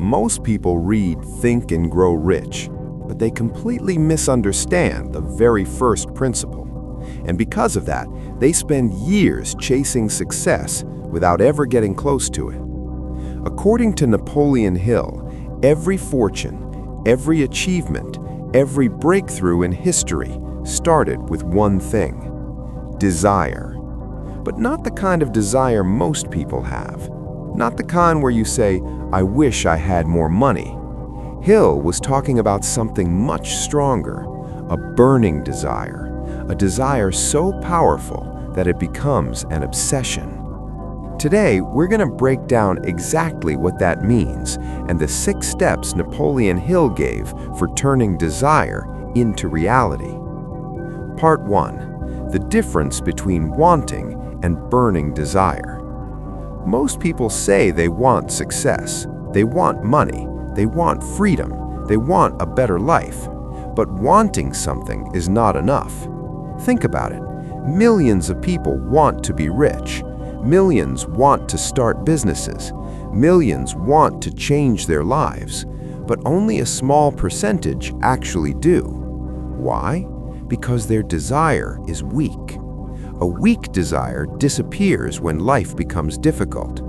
Most people read Think and Grow Rich, but they completely misunderstand the very first principle. And because of that, they spend years chasing success without ever getting close to it. According to Napoleon Hill, every fortune, every achievement, every breakthrough in history started with one thing: desire. But not the kind of desire most people have. Not the kind where you say, "I wish I had more money." Hill was talking about something much stronger, a burning desire, a desire so powerful that it becomes an obsession. Today, we're going to break down exactly what that means and the 6 steps Napoleon Hill gave for turning desire into reality. Part 1. The difference between wanting and burning desire. Most people say they want success, they want money, they want freedom, they want a better life. But wanting something is not enough. Think about it. Millions of people want to be rich. Millions want to start businesses. Millions want to change their lives. But only a small percentage actually do. Why? Because their desire is weak. A weak desire disappears when life becomes difficult.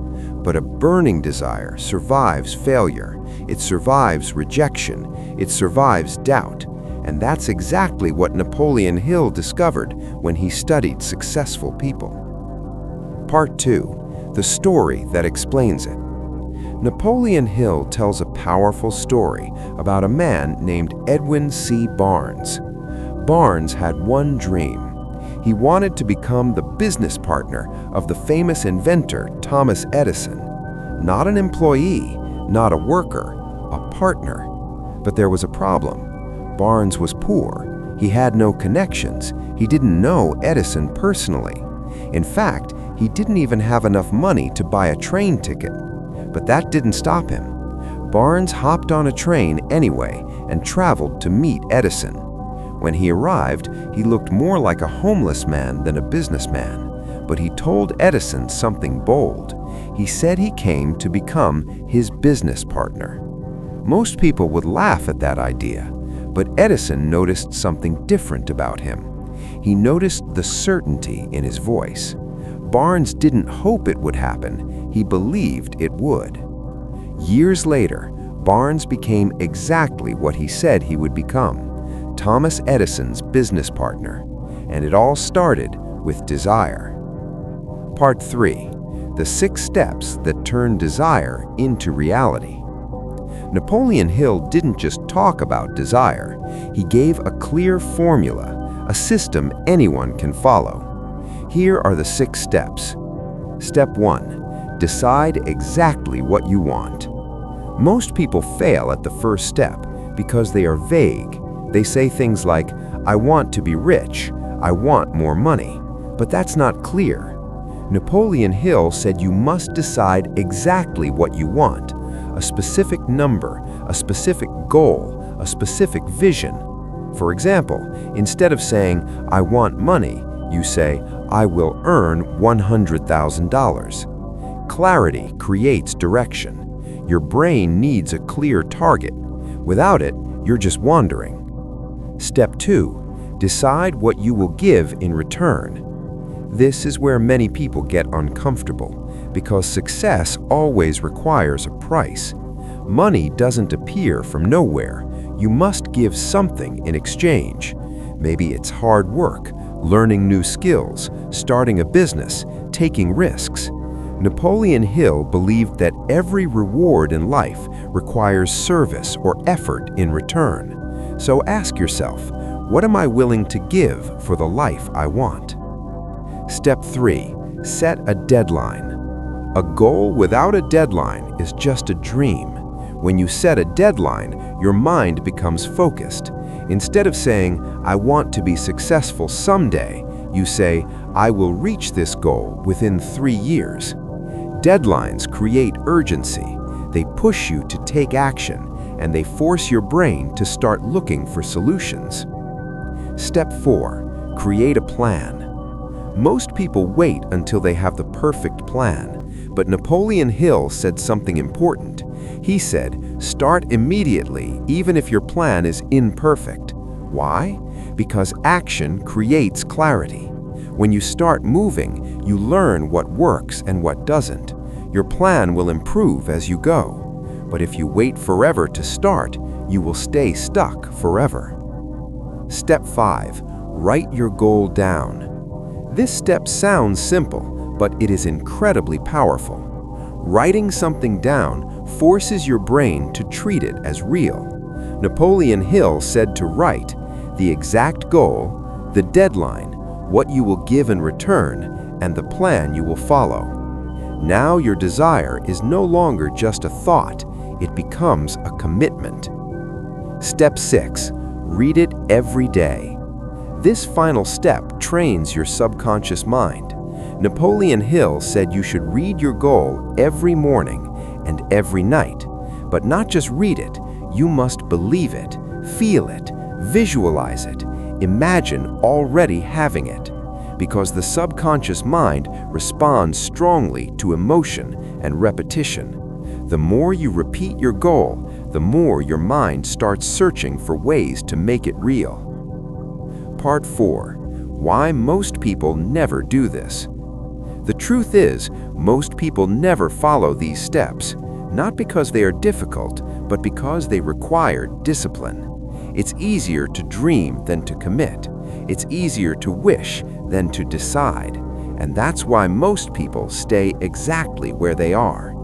But a burning desire survives failure. It survives rejection. It survives doubt. And that's exactly what Napoleon Hill discovered when he studied successful people. Part 2. The story that explains it. Napoleon Hill tells a powerful story about a man named Edwin C. Barnes. Barnes had one dream. He wanted to become the business partner of the famous inventor Thomas Edison. Not an employee, not a worker, a partner. But there was a problem. Barnes was poor. He had no connections. He didn't know Edison personally. In fact, he didn't even have enough money to buy a train ticket. But that didn't stop him. Barnes hopped on a train anyway and traveled to meet Edison. When he arrived, he looked more like a homeless man than a businessman. But he told Edison something bold. He said he came to become his business partner. Most people would laugh at that idea, but Edison noticed something different about him. He noticed the certainty in his voice. Barnes didn't hope it would happen, he believed it would. Years later, Barnes became exactly what he said he would become: Thomas Edison's business partner. And it all started with desire. Part 3. The 6 steps that turn desire into reality. Napoleon Hill didn't just talk about desire. He gave a clear formula, a system anyone can follow. Here are the 6 steps. Step 1. Decide exactly what you want. Most people fail at the first step because they are vague. They say things like, "I want to be rich," "I want more money," but that's not clear. Napoleon Hill said you must decide exactly what you want, a specific number, a specific goal, a specific vision. For example, instead of saying, "I want money," you say, "I will earn $100,000. Clarity creates direction. Your brain needs a clear target. Without it, you're just wandering. Step 2. Decide what you will give in return. This is where many people get uncomfortable, because success always requires a price. Money doesn't appear from nowhere. You must give something in exchange. Maybe it's hard work, learning new skills, starting a business, taking risks. Napoleon Hill believed that every reward in life requires service or effort in return. So ask yourself, what am I willing to give for the life I want? Step 3. Set a deadline. A goal without a deadline is just a dream. When you set a deadline, your mind becomes focused. Instead of saying, "I want to be successful someday," you say, "I will reach this goal within 3 years." Deadlines create urgency. They push you to take action, and they force your brain to start looking for solutions. Step 4. Create a plan. Most people wait until they have the perfect plan, But Napoleon Hill said something important. He said, start immediately, even if your plan is imperfect. Why? Because action creates clarity. When you start moving, you learn what works and what doesn't. Your plan will improve as you go. But if you wait forever to start, you will stay stuck forever. Step 5. Write your goal down. This step sounds simple, but it is incredibly powerful. Writing something down forces your brain to treat it as real. Napoleon Hill said to write the exact goal, the deadline, what you will give in return, and the plan you will follow. Now your desire is no longer just a thought, it becomes a commitment. Step 6. Read it every day. This final step trains your subconscious mind. Napoleon Hill said you should read your goal every morning and every night. But not just read it, you must believe it, feel it, visualize it, imagine already having it. Because the subconscious mind responds strongly to emotion and repetition. The more you repeat your goal, the more your mind starts searching for ways to make it real. Part 4. Why most people never do this. The truth is, most people never follow these steps, not because they are difficult, but because they require discipline. It's easier to dream than to commit. It's easier to wish than to decide. And that's why most people stay exactly where they are.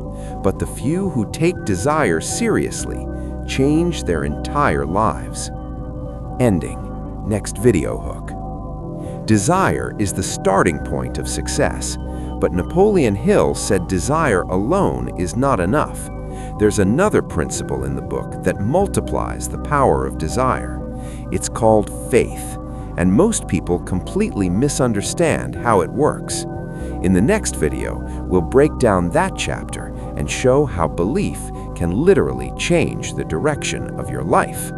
But the few who take desire seriously change their entire lives. Ending. Next video hook. Desire is the starting point of success, but Napoleon Hill said desire alone is not enough. There's another principle in the book that multiplies the power of desire. It's called faith, and most people completely misunderstand how it works. In the next video, we'll break down that chapter and show how belief can literally change the direction of your life.